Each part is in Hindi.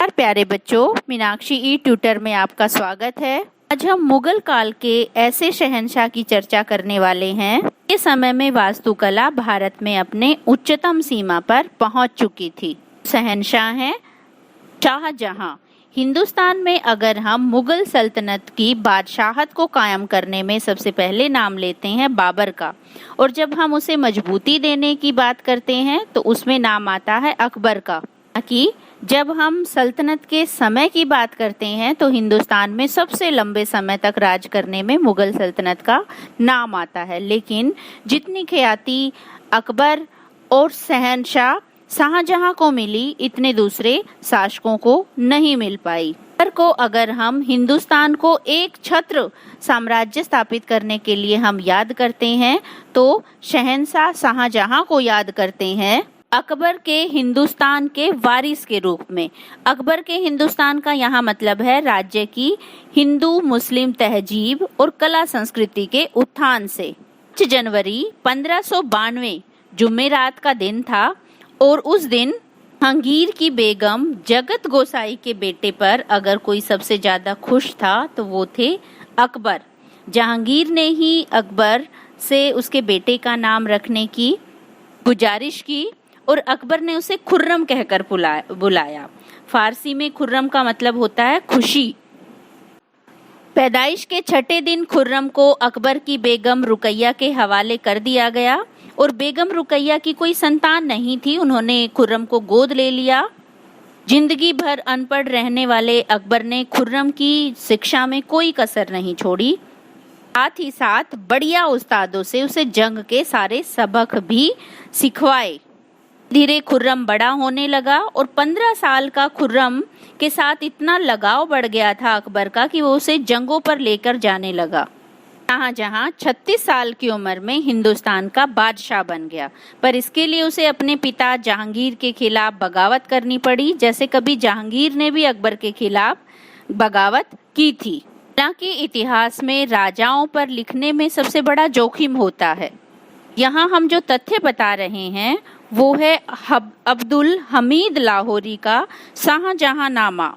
प्यारे बच्चों, मीनाक्षी ई ट्यूटर में आपका स्वागत है। आज हम मुगल काल के ऐसे शहंशाह की चर्चा करने वाले हैं। इस समय में वास्तुकला भारत में अपने उच्चतम सीमा पर पहुंच चुकी थी। शहंशाह हैं शाहजहां। हिंदुस्तान में अगर हम मुगल सल्तनत की बादशाहत को कायम करने में सबसे पहले नाम लेते हैं बाबर का, और जब हम उसे मजबूती देने की बात करते हैं तो उसमें नाम आता है अकबर का। कि जब हम सल्तनत के समय की बात करते हैं तो हिंदुस्तान में सबसे लंबे समय तक राज करने में मुगल सल्तनत का नाम आता है, लेकिन जितनी ख्याति अकबर और शहंशाह शाहजहां को मिली, इतने दूसरे शासकों को नहीं मिल पाई। अकबर को अगर हम हिंदुस्तान को एक छत्र साम्राज्य स्थापित करने के लिए हम याद करते हैं तो शहंशाह शाहजहां को याद करते हैं अकबर के हिंदुस्तान के वारिस के रूप में। अकबर के हिंदुस्तान का यहाँ मतलब है राज्य की हिंदू मुस्लिम तहजीब और कला संस्कृति के उत्थान से। 5 जनवरी 1592 जुमेरात का दिन था और उस दिन जहांगीर की बेगम जगत गोसाई के बेटे पर अगर कोई सबसे ज्यादा खुश था तो वो थे अकबर। जहांगीर ने ही अकबर से उसके बेटे का नाम रखने की गुजारिश की और अकबर ने उसे खुर्रम कहकर बुलाया। फारसी में खुर्रम का मतलब होता है खुशी। पैदाइश के 6ठे दिन खुर्रम को अकबर की बेगम रुकैया के हवाले कर दिया गया और बेगम रुकैया की कोई संतान नहीं थी, उन्होंने खुर्रम को गोद ले लिया। जिंदगी भर अनपढ़ रहने वाले अकबर ने खुर्रम की शिक्षा में कोई कसर नहीं छोड़ी, साथ ही साथ बढ़िया उस्तादों से उसे जंग के सारे सबक भी सिखवाए। धीरे खुर्रम बड़ा होने लगा और 15 साल का खुर्रम के साथ इतना लगाव बढ़ गया था अकबर का कि वो उसे जंगों पर लेकर जाने लगा। शाहजहां 36 साल की उम्र में हिंदुस्तान का बादशाह बन गया, पर इसके लिए उसे अपने पिता जहांगीर के खिलाफ बगावत करनी पड़ी, जैसे कभी जहांगीर ने भी अकबर के खिलाफ बगावत की थी। हालांकि इतिहास में राजाओं पर लिखने में सबसे बड़ा जोखिम होता है। यहाँ हम जो तथ्य बता रहे हैं वो है अब्दुल हमीद लाहौरी का शाहजहांनामा।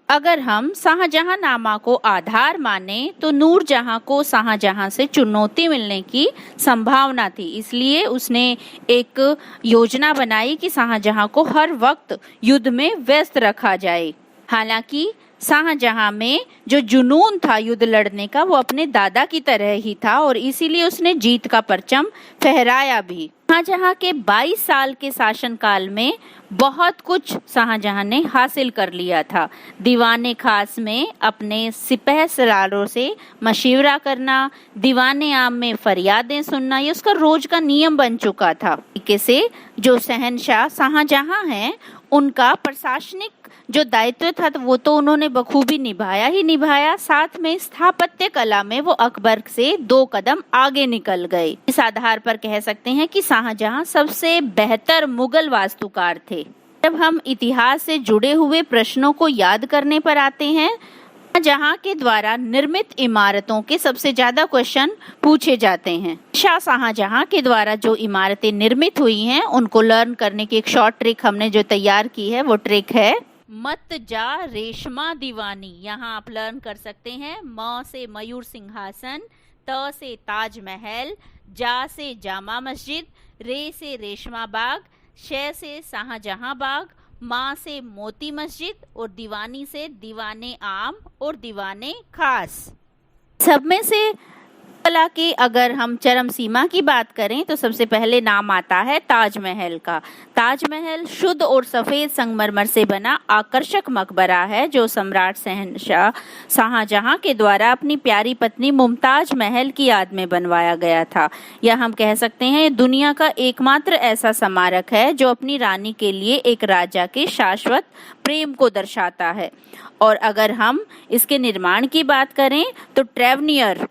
अगर हम शाहजहांनामा को आधार माने तो नूरजहां को शाहजहां से चुनौती मिलने की संभावना थी, इसलिए उसने एक योजना बनाई कि शाहजहां को हर वक्त युद्ध में व्यस्त रखा जाए। हालांकि शाहजहां में जो जुनून था युद्ध लड़ने का वो अपने दादा की तरह ही था और इसीलिए उसने जीत का परचम फहराया भी। शाहजहां के 22 साल के शासनकाल में बहुत कुछ शाहजहां ने हासिल कर लिया था। दीवाने खास में अपने सिपह सलारों से मशवरा करना, दीवाने आम में फरियादें सुनना, ये उसका रोज का नियम बन चुका था। तरीके से जो शहंशाह शाहजहां हैं उनका प्रशासनिक जो दायित्व था वो तो उन्होंने बखूबी निभाया ही निभाया, साथ में स्थापत्य कला में वो अकबर से 2 कदम आगे निकल गए। इस आधार पर कह सकते हैं कि शाहजहां सबसे बेहतर मुगल वास्तुकार थे। जब हम इतिहास से जुड़े हुए प्रश्नों को याद करने पर आते हैं, शाहजहां के द्वारा निर्मित इमारतों के सबसे ज्यादा क्वेश्चन पूछे जाते हैं। शाहजहां के द्वारा जो इमारतें निर्मित हुई हैं उनको लर्न करने की एक शॉर्ट ट्रिक हमने जो तैयार की है वो ट्रिक है मत जा रेशमा दीवानी। यहाँ आप लर्न कर सकते हैं म से मयूर सिंहासन, त से ताजमहल, जा से जामा मस्जिद, रे से रेशमा बाग, श से शाहजहां बाग, माँ से मोती मस्जिद और दीवानी से दीवाने आम और दीवाने खास। सब में से कला की अगर हम चरम सीमा की बात करें तो सबसे पहले नाम आता है ताजमहल का। ताजमहल शुद्ध और सफेद संगमरमर से बना आकर्षक मकबरा है जो सम्राट शहंशाह शाहजहां के द्वारा अपनी प्यारी पत्नी मुमताज महल की याद में बनवाया गया था। यह हम कह सकते हैं दुनिया का एकमात्र ऐसा स्मारक है जो अपनी रानी के लिए एक राजा के शाश्वत प्रेम को दर्शाता है। और अगर हम इसके निर्माण की बात करें तो ट्रेवनियर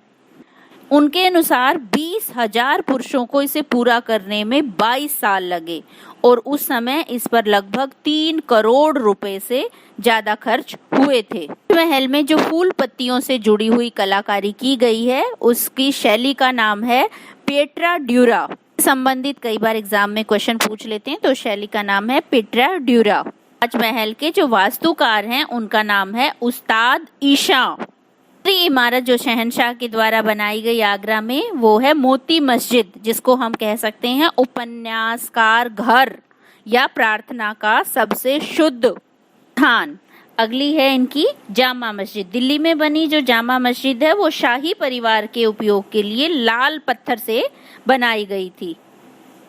उनके अनुसार 20,000 पुरुषों को इसे पूरा करने में 22 साल लगे और उस समय इस पर लगभग 3 करोड़ रुपए से ज्यादा खर्च हुए थे। महल में जो फूल पत्तियों से जुड़ी हुई कलाकारी की गई है उसकी शैली का नाम है पेट्रा ड्यूरा। संबंधित कई बार एग्जाम में क्वेश्चन पूछ लेते हैं तो शैली का नाम है पेट्रा ड्यूरा। ताजमहल के जो वास्तुकार हैं उनका नाम है उस्ताद ईशा। दूसरी इमारत जो शहंशाह के द्वारा बनाई गई आगरा में वो है मोती मस्जिद, जिसको हम कह सकते हैं उपन्यासकार घर या प्रार्थना का सबसे शुद्ध स्थान। अगली है इनकी जामा मस्जिद। दिल्ली में बनी जो जामा मस्जिद है वो शाही परिवार के उपयोग के लिए लाल पत्थर से बनाई गई थी।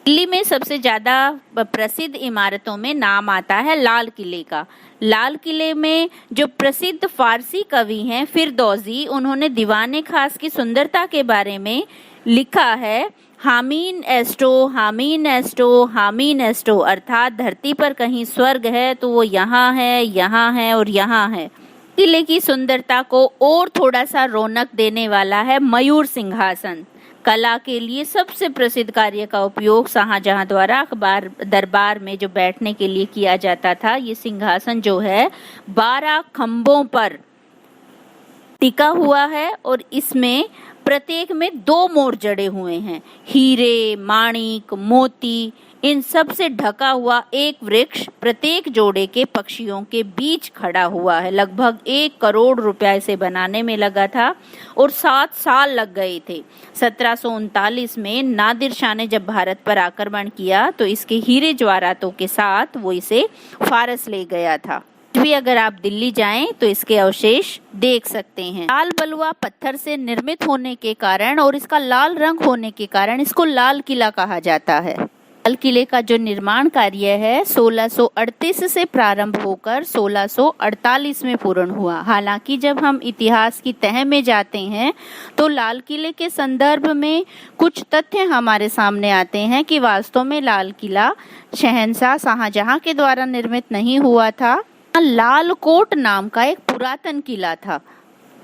दिल्ली में सबसे ज्यादा प्रसिद्ध इमारतों में नाम आता है लाल किले का। लाल किले में जो प्रसिद्ध फारसी कवि हैं फिरदौसी, उन्होंने दीवाने खास की सुंदरता के बारे में लिखा है, हामीन एस्टो हामीन एस्टो हामीन एस्टो, अर्थात धरती पर कहीं स्वर्ग है तो वो यहाँ है और यहाँ है। किले की सुंदरता को और थोड़ा सा रौनक देने वाला है मयूर सिंहासन। कला के लिए सबसे प्रसिद्ध कार्य का उपयोग शाहजहां द्वारा अकबर दरबार में जो बैठने के लिए किया जाता था। ये सिंहासन जो है 12 खंभों पर टिका हुआ है और इसमें प्रत्येक में 2 मोर जड़े हुए हैं। हीरे, माणिक, मोती, इन सब से ढका हुआ एक वृक्ष प्रत्येक जोड़े के पक्षियों के बीच खड़ा हुआ है। लगभग 1 करोड़ रुपया इसे बनाने में लगा था और 7 साल लग गए थे। 1739 में नादिर शाह ने जब भारत पर आक्रमण किया तो इसके हीरे जवाहरातों के साथ वो इसे फारस ले गया था। भी अगर आप दिल्ली जाएं तो इसके अवशेष देख सकते हैं। लाल बलुआ पत्थर से निर्मित होने के कारण और इसका लाल रंग होने के कारण इसको लाल किला कहा जाता है। लाल किले का जो निर्माण कार्य है 1638 से प्रारंभ होकर 1648 में पूर्ण हुआ। हालांकि जब हम इतिहास की तह में जाते हैं तो लाल किले के संदर्भ में कुछ तथ्य हमारे सामने आते हैं कि वास्तव में लाल किला शहंशाह शाहजहां के द्वारा निर्मित नहीं हुआ था। लाल कोट नाम का एक पुरातन किला था,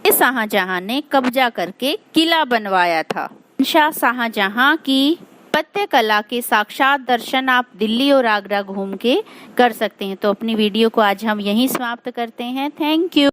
इस शाहजहां ने कब्जा करके किला बनवाया था। शाहजहां की स्थापत्य कला के साक्षात दर्शन आप दिल्ली और आगरा घूम के कर सकते हैं। तो अपनी वीडियो को आज हम यहीं समाप्त करते हैं। Thank you.